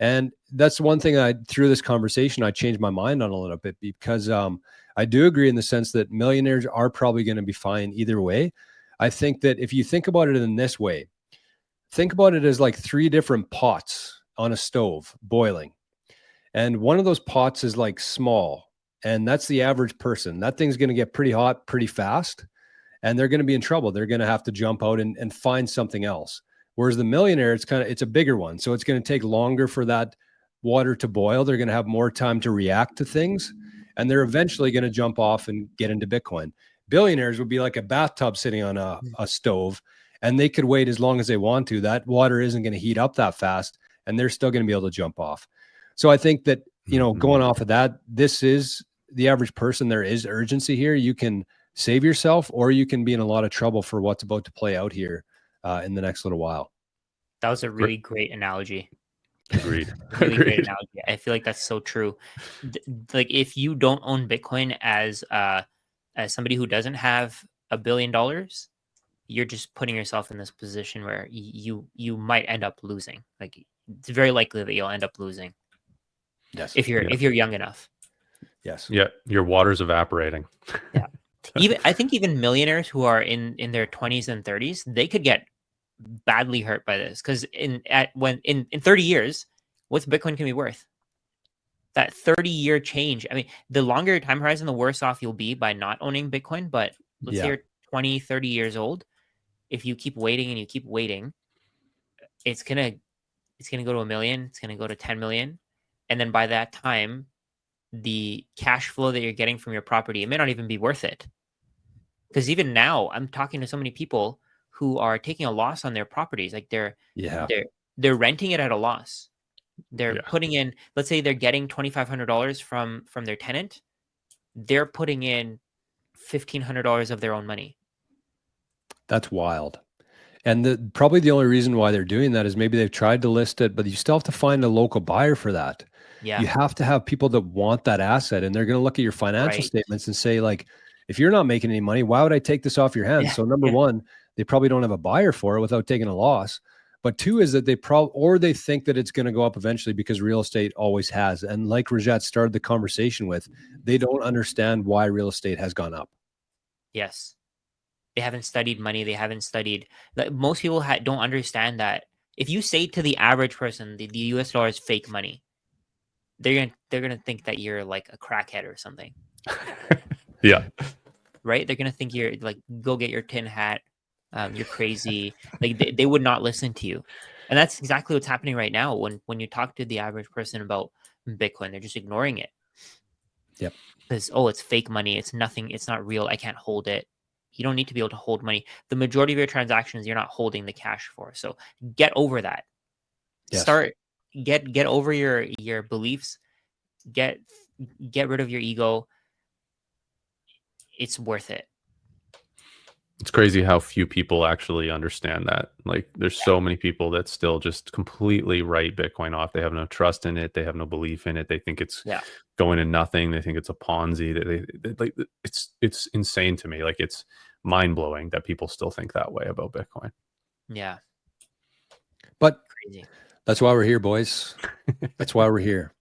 And that's one thing through this conversation, I changed my mind on a little bit, because I do agree in the sense that millionaires are probably going to be fine either way. I think that if you think about it in this way, think about it as like 3 different pots on a stove boiling. And one of those pots is like small, and that's the average person. That thing's going to get pretty hot pretty fast, and they're going to be in trouble. They're going to have to jump out and find something else. Whereas the millionaire, it's a bigger one. So it's going to take longer for that water to boil. They're going to have more time to react to things, and they're eventually going to jump off and get into Bitcoin. Billionaires would be like a bathtub sitting on a stove, and they could wait as long as they want to. That water isn't going to heat up that fast, and they're still going to be able to jump off. So I think that, going off of that, this is the average person. There is urgency here. You can save yourself, or you can be in a lot of trouble for what's about to play out here in the next little while. That was a really great analogy. Agreed. Really great analogy. I feel like that's so true. Like, if you don't own Bitcoin as somebody who doesn't have $1 billion, you're just putting yourself in this position where you might end up losing. Like, it's very likely that you'll end up losing. Yes. If you're young enough. Yes. Yeah. Your water's evaporating. Yeah. I think even millionaires who are in their 20s and 30s, they could get badly hurt by this, because in 30 years, what's Bitcoin can be worth? That 30-year change. I mean, the longer your time horizon, the worse off you'll be by not owning Bitcoin. But let's say you're 20, 30 years old. If you keep waiting and you keep waiting, it's gonna go to 1 million. It's gonna go to 10 million, and then by that time, the cash flow that you're getting from your property, it may not even be worth it. Because even now, I'm talking to so many people who are taking a loss on their properties. Like they're renting it at a loss. They're putting in, let's say they're getting $2,500 from their tenant. They're putting in $1,500 of their own money. That's wild. And probably the only reason why they're doing that is maybe they've tried to list it, but you still have to find a local buyer for that. Yeah. You have to have people that want that asset, and they're going to look at your financial statements and say, like, if you're not making any money, why would I take this off your hands? Yeah. So number one, they probably don't have a buyer for it without taking a loss. But two is that they think that it's going to go up eventually, because real estate always has. And like Rajat started the conversation with, they don't understand why real estate has gone up. Yes. They haven't studied money. They haven't studied, like, most people don't understand that if you say to the average person, the US dollar is fake money, they're gonna think that you're like a crackhead or something. Yeah. Right? They're gonna think you're like, go get your tin hat. You're crazy. Like they would not listen to you. And that's exactly what's happening right now. When you talk to the average person about Bitcoin, they're just ignoring it. Yep. Because, it's fake money. It's nothing. It's not real. I can't hold it. You don't need to be able to hold money. The majority of your transactions, you're not holding the cash for. So get over that. Yes. Get over your beliefs. Get rid of your ego. It's worth it. It's crazy how few people actually understand that. Like, there's so many people that still just completely write Bitcoin off. They have no trust in it. They have no belief in it. They think it's going to nothing. They think it's a Ponzi. They like, it's insane to me. Like, it's mind blowing that people still think that way about Bitcoin. Yeah. But crazy. That's why we're here, boys. That's why we're here.